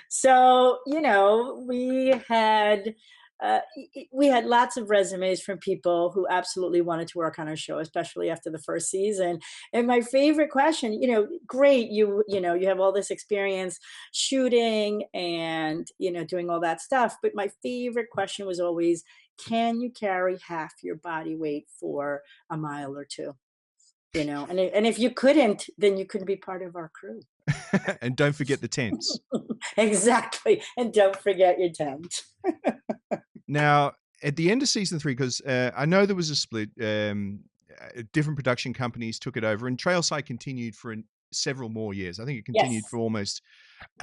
So, we had lots of resumes from people who absolutely wanted to work on our show, especially after the first season. And my favorite question, great, you have all this experience shooting and, doing all that stuff. But my favorite question was always, can you carry half your body weight for a mile or two? And if you couldn't, then you couldn't be part of our crew. And don't forget the tents. Exactly. And don't forget your tent. Now, at the end of season 3, because I know there was a split, different production companies took it over, and Trailside continued for several more years. I think it continued Yes. for almost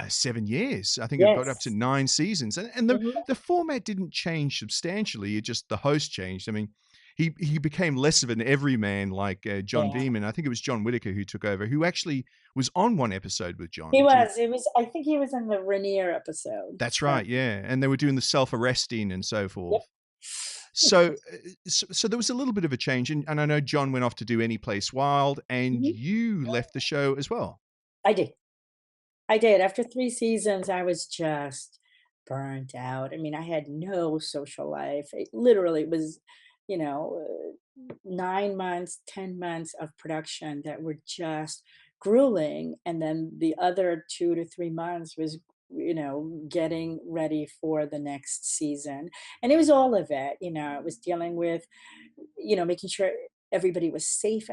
7 years. I think it got up to Yes. 9 seasons, and Mhm. the format didn't change substantially. It just the host changed. I mean, he became less of an everyman like John Yeah. Beeman. I think it was John Whitaker who took over, who actually was on one episode with John. He Do you, was. It was. I think he was in the Rainier episode. that's So, right, yeah, and they were doing the self-arresting and so yep. forth. So, so there was a little bit of a change, and I know John went off to do Any Place Wild, and Mhm. you left the show as well. I did. I did. After 3 seasons, I was just burnt out. I mean, I had no social life. It literally was, 9 months, 10 months of production that were just grueling. And then the other 2 to 3 months was, getting ready for the next season. And it was all of it. It was dealing with, making sure everybody was safe.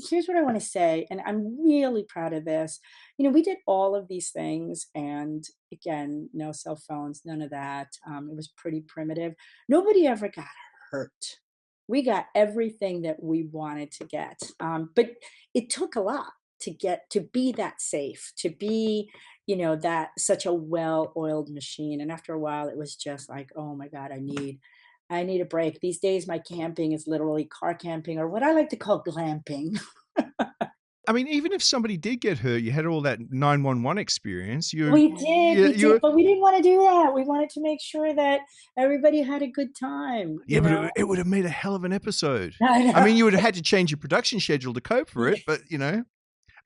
Here's what I want to say, and I'm really proud of this. We did all of these things, and again, no cell phones, none of that. It was pretty primitive. Nobody ever got hurt. We got everything that we wanted to get, but it took a lot to get to be that safe, to be, that such a well-oiled machine. And after a while, it was just like, oh my God, I need a break. These days, my camping is literally car camping, or what I like to call glamping. I mean, even if somebody did get hurt, you had all that 911 experience. We did, but we didn't want to do that. We wanted to make sure that everybody had a good time, Yeah, but it would have made a hell of an episode. I I mean, know. you would have had to change your production schedule to cope for Yeah. it, but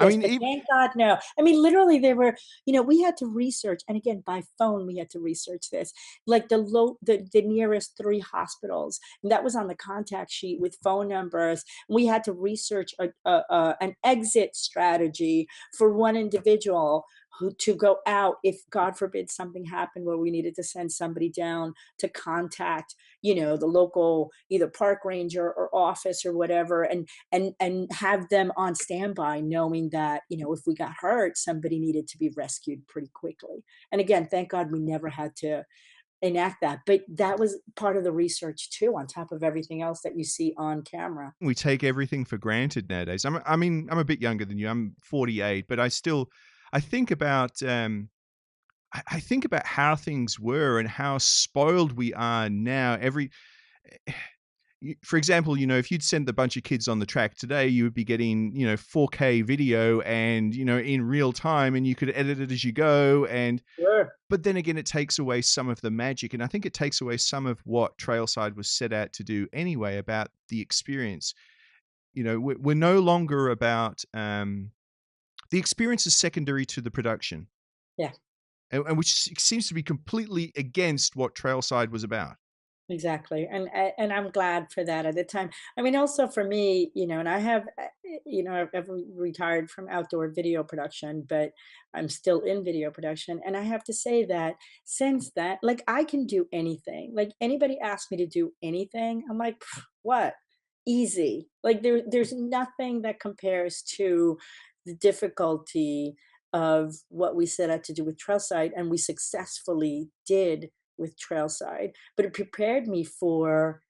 I Yes, mean, but thank God, no. I mean, literally, they were, we had to research, and again, by phone, we had to research this, like the nearest 3 hospitals, and that was on the contact sheet with phone numbers. We had to research an exit strategy for one individual who to go out if, God forbid, something happened where we needed to send somebody down to contact, the local either park ranger or office or whatever, and have them on standby knowing that if we got hurt somebody needed to be rescued pretty quickly. And again, thank God we never had to enact that, but that was part of the research too, on top of everything else that you see on camera. we take everything for granted nowadays. I mean, I'm a bit younger than you. I'm 48, but I think about, I think about how things were and how spoiled we are now. For example, if you'd send a bunch of kids on the track today, you would be getting, 4K video and, in real time, and you could edit it as you go. Sure. But then again, it takes away some of the magic. And I think it takes away some of what Trailside was set out to do anyway, about the experience. We're no longer about, the experience is secondary to the production, Yeah. and which seems to be completely against what Trailside was about. Exactly, and I'm glad for that at the time. I mean, also for me, and I have, I've retired from outdoor video production, but I'm still in video production, and I have to say that since that, like, I can do anything. Like, anybody asks me to do anything, I'm like, "Pff, what? Easy." Like, there's nothing that compares to the difficulty of what we set out to do with Trailside, and we successfully did with Trailside, but it prepared me for,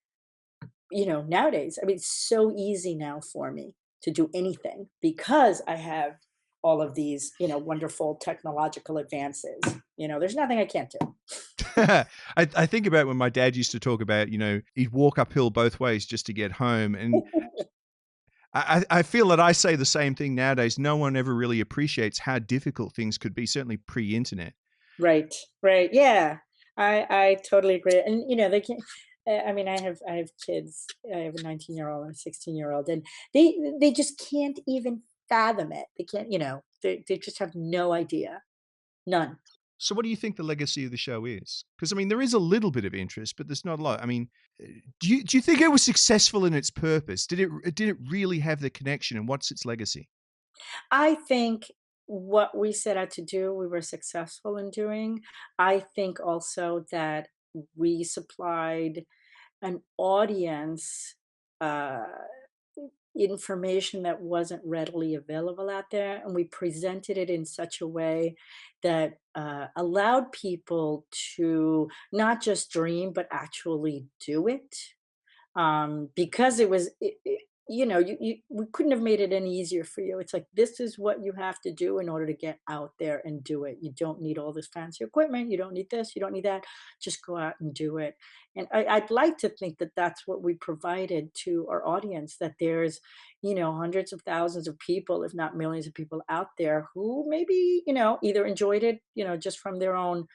nowadays. I mean, it's so easy now for me to do anything because I have all of these, wonderful technological advances. There's nothing I can't do. I think about when my dad used to talk about, he'd walk uphill both ways just to get home. And I feel that I say the same thing nowadays. No one ever really appreciates how difficult things could be, certainly pre-internet. Right, right. Yeah. I totally agree. And they can't I mean, I have kids. I have a 19-year-old and a 16-year-old, and they just can't even fathom it. They can't, they just have no idea. None. So what do you think the legacy of the show is? Because I mean, there is a little bit of interest, but there's not a lot. I mean, do you think it was successful in its purpose? Did it really have the connection, and what's its legacy? I think what we set out to do, we were successful in doing. I think also that we supplied an audience uh, information that wasn't readily available out there, and we presented it in such a way that allowed people to not just dream but actually do it, because it was we couldn't have made it any easier for you. It's like, this is what you have to do in order to get out there and do it. You don't need all this fancy equipment, you don't need this, you don't need that. Just go out and do it. And I'd like to think that that's what we provided to our audience, that there's hundreds of thousands of people, if not millions of people out there who maybe either enjoyed it just from their own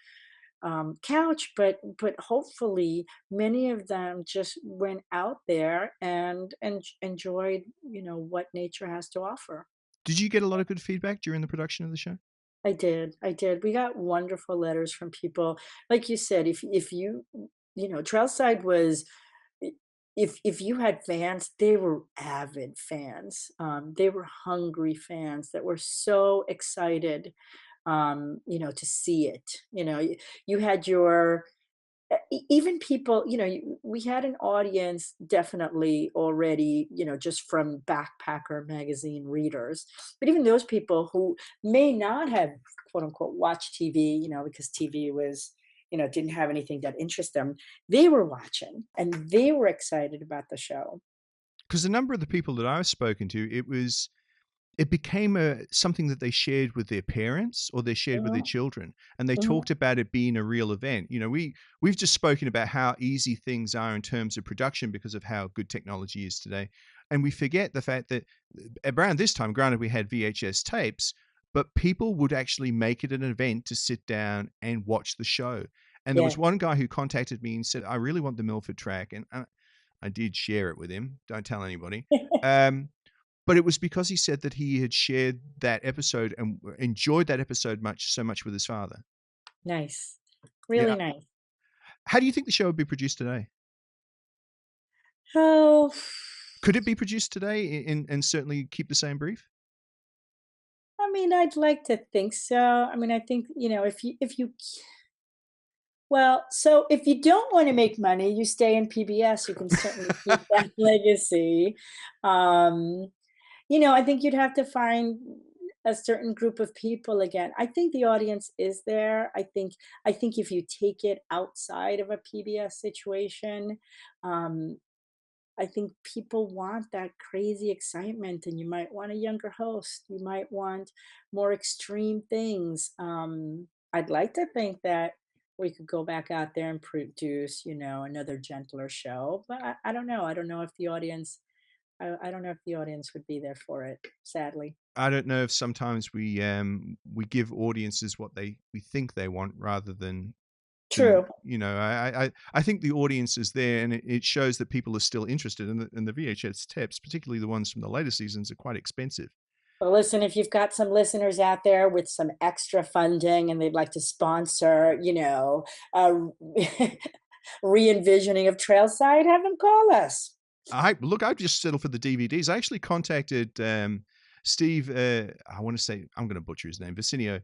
couch, but hopefully many of them just went out there and enjoyed what nature has to offer. Did you get a lot of good feedback during the production of the show? I did. We got wonderful letters from people. Like you said, if Trailside was, i- if you had fans, they were avid fans. They were hungry fans that were so excited, to see it. You had your even people, we had an audience definitely already, just from backpacker magazine readers, but even those people who may not have, quote unquote, watched TV, because TV was, didn't have anything that interests them, they were watching and they were excited about the show. Because a number of the people that I've spoken to, it became something that they shared with their parents or they shared with their Mhm, children, and they mhm. talked about it being a real event. We've just spoken about how easy things are in terms of production because of how good technology is today, and we forget the fact that around this time, granted, we had VHS tapes, but people would actually make it an event to sit down and watch the show. And there Yeah. was one guy who contacted me and said, "I really want the Milford track," and I did share it with him. Don't tell anybody. Um, But it was because he said that he had shared that episode and enjoyed that episode so much with his father. Nice. Yeah. Really nice. How do you think the show would be produced today? Oh, Could it be produced today and certainly keep the same brief? I mean, I'd like to think so. I mean, I think, well, so if you don't want to make money, you stay in PBS. You can certainly keep that legacy. Um, I think you'd have to find a certain group of people again. I think the audience is there. I think if you take it outside of a PBS situation, um, I think people want that crazy excitement, and you might want a younger host. You might want more extreme things. I'd like to think that we could go back out there and produce, another gentler show, but I don't know. I don't know if the audience. I don't know if the audience would be there for it. Sadly, I don't know if sometimes we give audiences what we think they want rather than true. I think the audience is there, and it shows that people are still interested. And the VHS tapes, particularly the ones from the later seasons, are quite expensive. Well, listen, if you've got some listeners out there with some extra funding and they'd like to sponsor, a re-envisioning of Trailside, have them call us. I've just settled for the DVDs. I actually contacted Steve. I want to say, I'm going to butcher his name, Vicinio,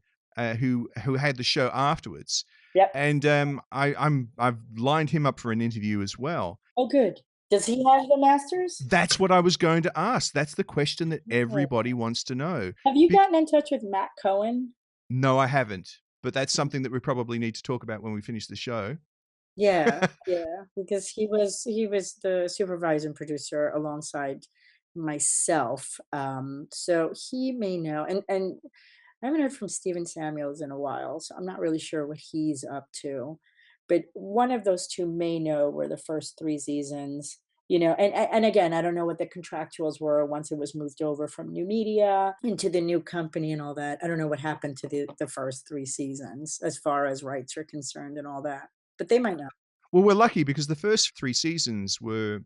who had the show afterwards. Yep. And I've lined him up for an interview as well. Oh, good. Does he have the masters? That's what I was going to ask. That's the question that everybody wants to know. Have you gotten in touch with Matt Cohen? No, I haven't. But that's something that we probably need to talk about when we finish the show. Yeah, yeah, because he was the supervisor and producer alongside myself. So he may know. And I haven't heard from Steven Samuels in a while, so I'm not really sure what he's up to. But one of those two may know where the first three seasons, and again, I don't know what the contractuals were once it was moved over from New Media into the new company and all that. I don't know what happened to the first three seasons as far as rights are concerned and all that. But they might know. Well, we're lucky because the first 3 seasons were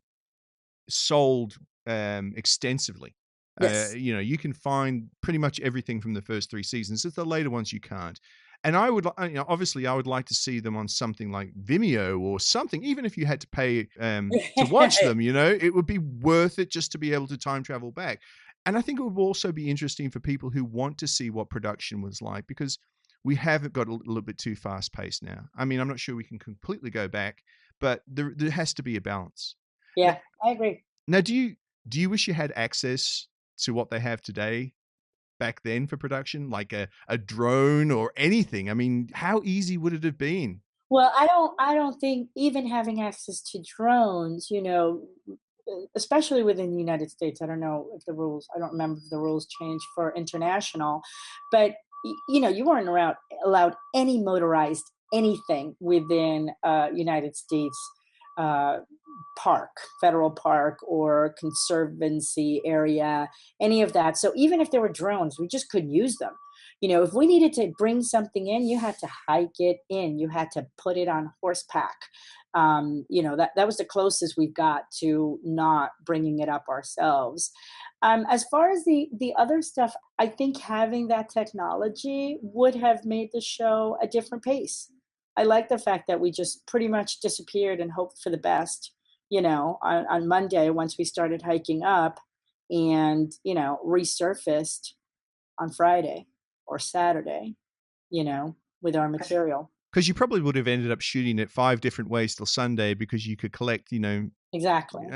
sold extensively. Yes. You can find pretty much everything from the first 3 seasons. It's the later ones you can't. And I would, obviously, I would like to see them on something like Vimeo or something. Even if you had to pay to watch them, it would be worth it just to be able to time travel back. And I think it would also be interesting for people who want to see what production was like, because we have got a little bit too fast paced now. I mean, I'm not sure we can completely go back, but there has to be a balance. Yeah, I agree. Now, do you wish you had access to what they have today back then for production, like a drone or anything? I mean, how easy would it have been? Well, I don't think even having access to drones, especially within the United States, I don't know if the rules, I don't remember if the rules changed for international, but you weren't allowed any motorized anything within United States uh, park, federal park or conservancy area, any of that. So even if there were drones, we just couldn't use them. If we needed to bring something in, you had to hike it in. You had to put it on horseback. That was the closest we've got to not bringing it up ourselves. As far as the other stuff, I think having that technology would have made the show a different pace. I like the fact that we just pretty much disappeared and hoped for the best, on Monday once we started hiking up and, resurfaced on Friday or Saturday, with our material. Because you probably would have ended up shooting it 5 different ways till Sunday, because you could collect, Exactly.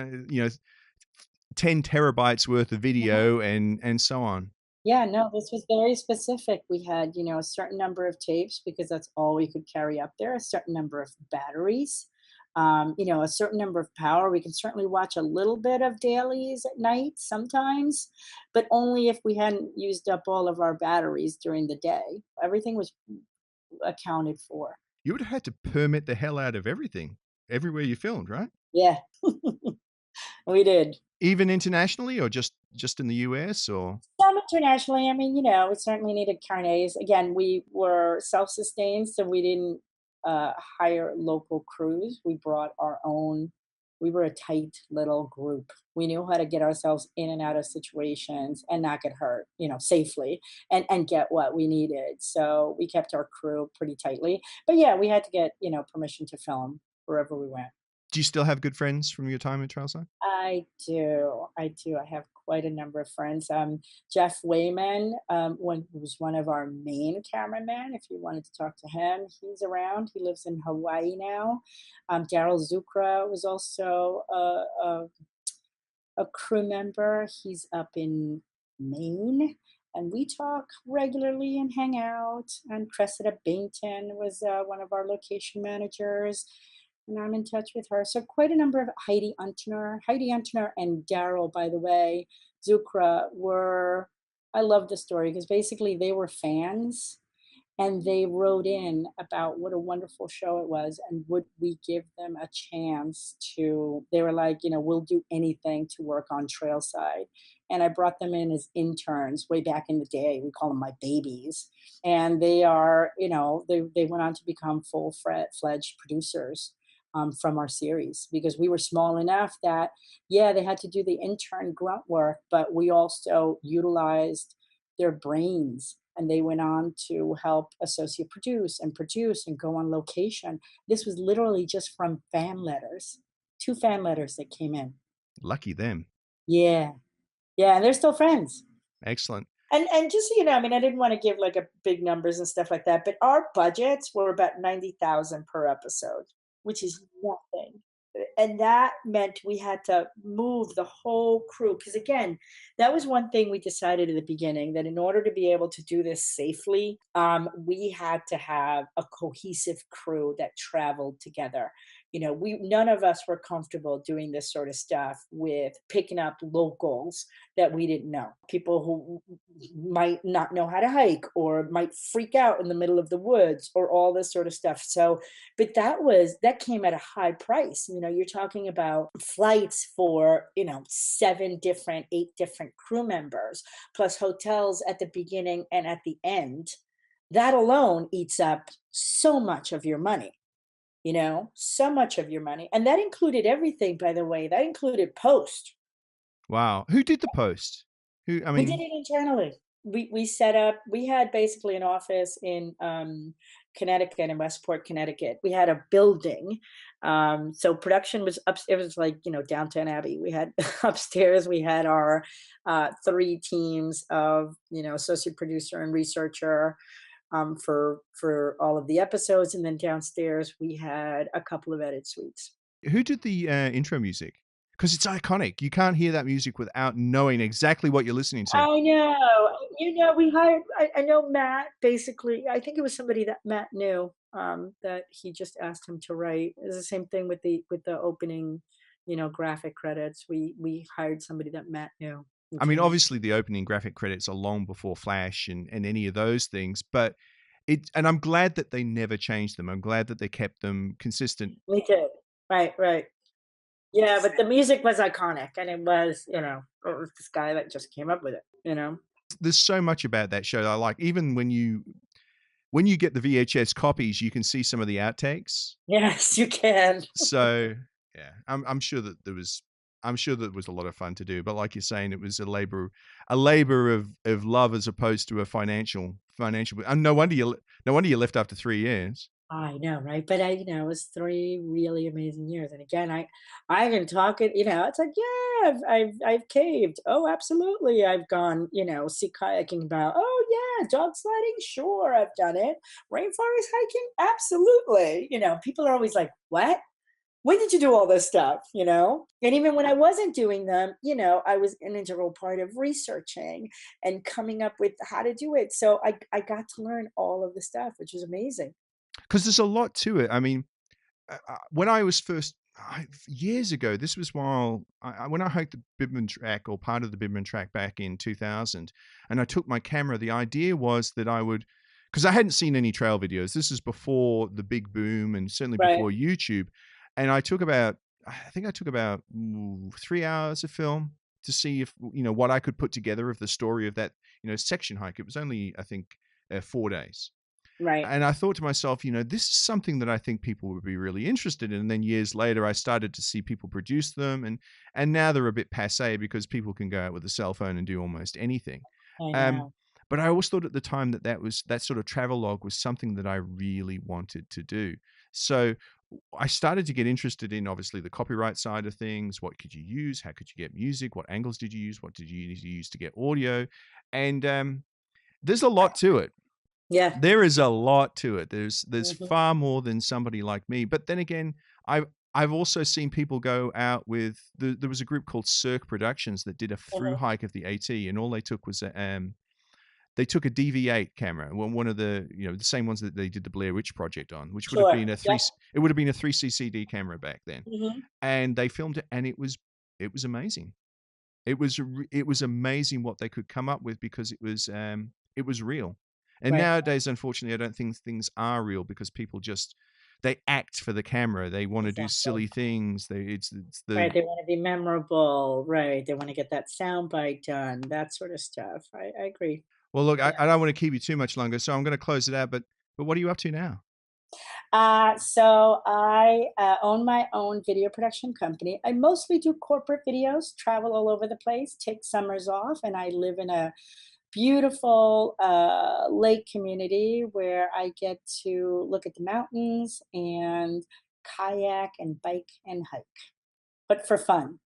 10 terabytes worth of Mhm. video and so on. Yeah, no, this was very specific. We had, a certain number of tapes because that's all we could carry up there, a certain number of batteries, a certain number of power. We can certainly watch a little bit of dailies at night sometimes, but only if we hadn't used up all of our batteries during the day. Everything was accounted for. You would have had to permit the hell out of everything, everywhere you filmed, right? Yeah, we did. Even internationally, or just in the US, or? Some internationally, I mean, we certainly needed carnets. Again, we were self-sustained, so we didn't hire local crews. We brought our own We were a tight little group. We knew how to get ourselves in and out of situations and not get hurt, safely and get what we needed. So we kept our crew pretty tightly. But yeah, we had to get, permission to film wherever we went. Do you still have good friends from your time at Trailside? I do. I do. I have quite a number of friends. Jeff Wayman was one of our main cameramen. If you wanted to talk to him, he's around. He lives in Hawaii now. Daryl Zukra was also a crew member. He's up in Maine. And we talk regularly and hang out. And Cressida Bainton was one of our location managers, and I'm in touch with her. So quite a number of Heidi Untner and Daryl, by the way, Zukra were, I love the story because basically they were fans and they wrote in about what a wonderful show it was and would we give them a chance to, they were like, we'll do anything to work on Trailside. And I brought them in as interns way back in the day. We call them my babies. And they are, they went on to become full-fledged producers from our series, because we were small enough that, yeah, they had to do the intern grunt work, but we also utilized their brains and they went on to help associate produce and go on location. This was literally just from fan letters, 2 fan letters that came in. Lucky them. Yeah. Yeah. And they're still friends. Excellent. And just so you know, I mean, I didn't want to give like a big numbers and stuff like that, but our budgets were about 90,000 per episode, which is nothing. And that meant we had to move the whole crew. Because again, that was one thing we decided at the beginning, that in order to be able to do this safely, we had to have a cohesive crew that traveled together. None of us were comfortable doing this sort of stuff with picking up locals that we didn't know. People who might not know how to hike or might freak out in the middle of the woods or all this sort of stuff. So, but that came at a high price. You're talking about flights for, 8 different crew members, plus hotels at the beginning and at the end. That alone eats up so much of your money. So much of your money. And that included everything, by the way. That included post. Wow. Who did the post? We did it internally. We set up, we had basically an office in Connecticut, in Westport, Connecticut. We had a building. So production was up, it was like, Downton Abbey. We had upstairs, we had our 3 teams of, associate producer and researcher, for all of the episodes. And then downstairs we had a couple of edit suites. Who did the intro music? Because it's iconic. You can't hear that music without knowing exactly what you're listening to. I know. We hired, I know Matt, basically, I think it was somebody that Matt knew, that he just asked him to write. It's the same thing with the opening, graphic credits. We hired somebody that Matt knew. I mean, obviously the opening graphic credits are long before Flash and any of those things, but and I'm glad that they never changed them. I'm glad that they kept them consistent. Me too. Right. Yeah, but the music was iconic, and it was, it was this guy that just came up with it, There's so much about that show that I like. Even when you get the VHS copies, you can see some of the outtakes. Yes, you can. So yeah, I'm sure that it was a lot of fun to do. But like you're saying, it was a labor of love as opposed to a financial. And no wonder you left after 3 years. I know, right? But it was 3 really amazing years. And again, I can talk it, it's like, yeah, I've caved. Oh, absolutely. I've gone, sea kayaking about, oh yeah, dog sledding. Sure. I've done it. Rainforest hiking. Absolutely. People are always like, what? When did you do all this stuff? And even when I wasn't doing them, I was an integral part of researching and coming up with how to do it. So I got to learn all of the stuff, which was amazing. Because there's a lot to it. I mean, when I was first years ago, this was while when I hiked the Bibman track or part of the Bibman track back in 2000, and I took my camera. The idea was that I would, because I hadn't seen any trail videos. This is before the big boom and certainly before YouTube. And I took about 3 hours of film to see if what I could put together of the story of that section hike. It was only, I think, 4 days. Right. And I thought to myself, this is something that I think people would be really interested in. And then years later, I started to see people produce them, and now they're a bit passé because people can go out with a cell phone and do almost anything. I Um, know. but I always thought at the time that sort of travel log was something that I really wanted to do. So I started to get interested in obviously the copyright side of things. What could you use? How could you get music? What angles did you use? What did you need to use to get audio? And there's a lot to it. Yeah. There is a lot to it. There's Mhm. far more than somebody like me. But then again, I've also seen people go out with there was a group called Cirque Productions that did a through Mhm. hike of the AT, and all they took was they took a DV8 camera, one of the the same ones that they did the Blair Witch Project on, which would have Sure. been Yep. it would have been a 3CCD camera back then, Mhm. and they filmed it, and it was amazing. It was amazing what they could come up with because it was real. And Right. nowadays, unfortunately, I don't think things are real because people just they act for the camera. They want to do Exactly. silly things. It's the Right, they wanna be memorable, right, they wanna get that sound bite done, that sort of stuff. I agree. well. Look, Yeah. I don't want to keep you too much longer, so I'm going to close it out. But what are you up to now? So I own my own video production company. I mostly do corporate videos, travel all over the place, take summers off, and I live in a beautiful lake community where I get to look at the mountains and kayak and bike and hike, but for fun.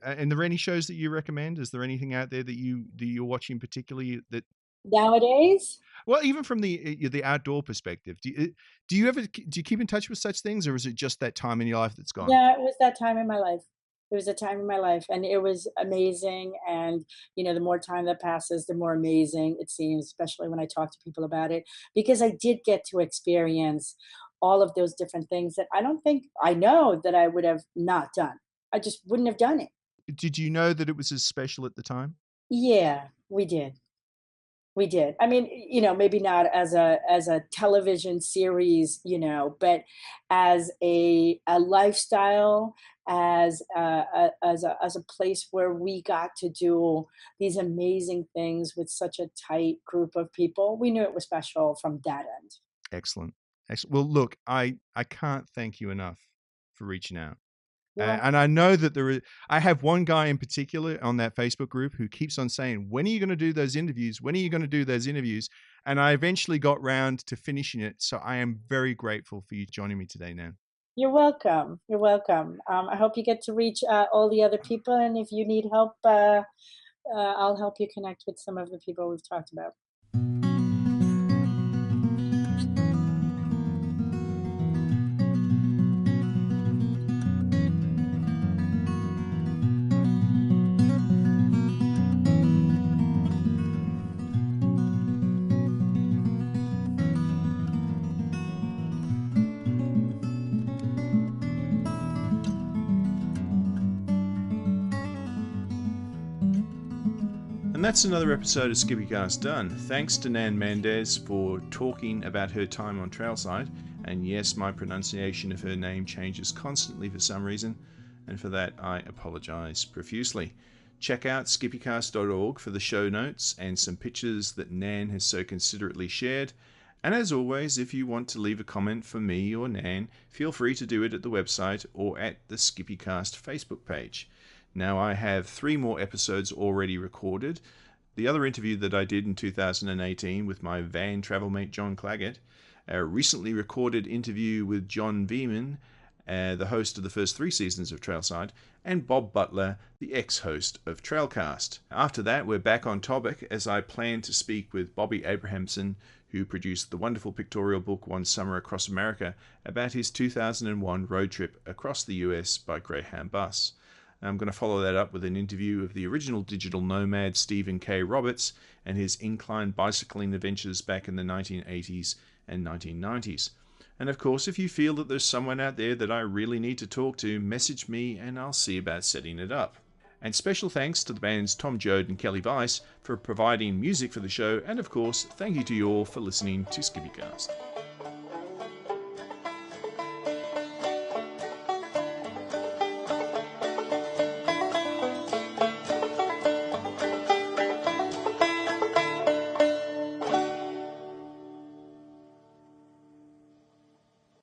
And are there any shows that you recommend? Is there anything out there that you're watching particularly that Nowadays, well, even from the outdoor perspective, do you ever do you keep in touch with such things, or is it just that time in your life that's gone? yeah, it was that time in my life. It was a time in my life, and it was amazing. And the more time that passes, the more amazing it seems, especially when I talk to people about it, because I did get to experience all of those different things that I don't think I know that I would have not done. I just wouldn't have done it. Did you know that it was as special at the time? Yeah, we did. We did. I mean, maybe not as a television series, but as a lifestyle, as a place where we got to do these amazing things with such a tight group of people. We knew it was special from that end. Excellent. Excellent. Well, look, I can't thank you enough for reaching out. You're And welcome. I know that I have one guy in particular on that Facebook group who keeps on saying, "When are you going to do those interviews? When are you going to do those interviews?" And I eventually got round to finishing it. So I am very grateful for you joining me today, Nan. You're welcome. You're welcome. I hope you get to reach all the other people, and if you need help, I'll help you connect with some of the people we've talked about. And that's another episode of SkippyCast done. Thanks to Nan Mandes for talking about her time on Trailside. And yes, my pronunciation of her name changes constantly for some reason, and for that I apologise profusely. Check out skippycast.org for the show notes and some pictures that Nan has so considerately shared. And as always, if you want to leave a comment for me or Nan, feel free to do it at the website or at the SkippyCast Facebook page. Now, I have 3 more episodes already recorded. The other interview that I did in 2018 with my van travel mate John Claggett, a recently recorded interview with John Veman, the host of the first 3 seasons of Trailside, and Bob Butler, the ex-host of Trailcast. After that, we're back on topic as I plan to speak with Bobby Abrahamson, who produced the wonderful pictorial book One Summer Across America, about his 2001 road trip across the US by Greyhound bus. I'm going to follow that up with an interview of the original digital nomad Stephen K. Roberts and his incline bicycling adventures back in the 1980s and 1990s. And of course, if you feel that there's someone out there that I really need to talk to, message me and I'll see about setting it up. And special thanks to the bands Tom Jode and Kelly Weiss for providing music for the show, and of course, thank you to you all for listening to SkippyCast.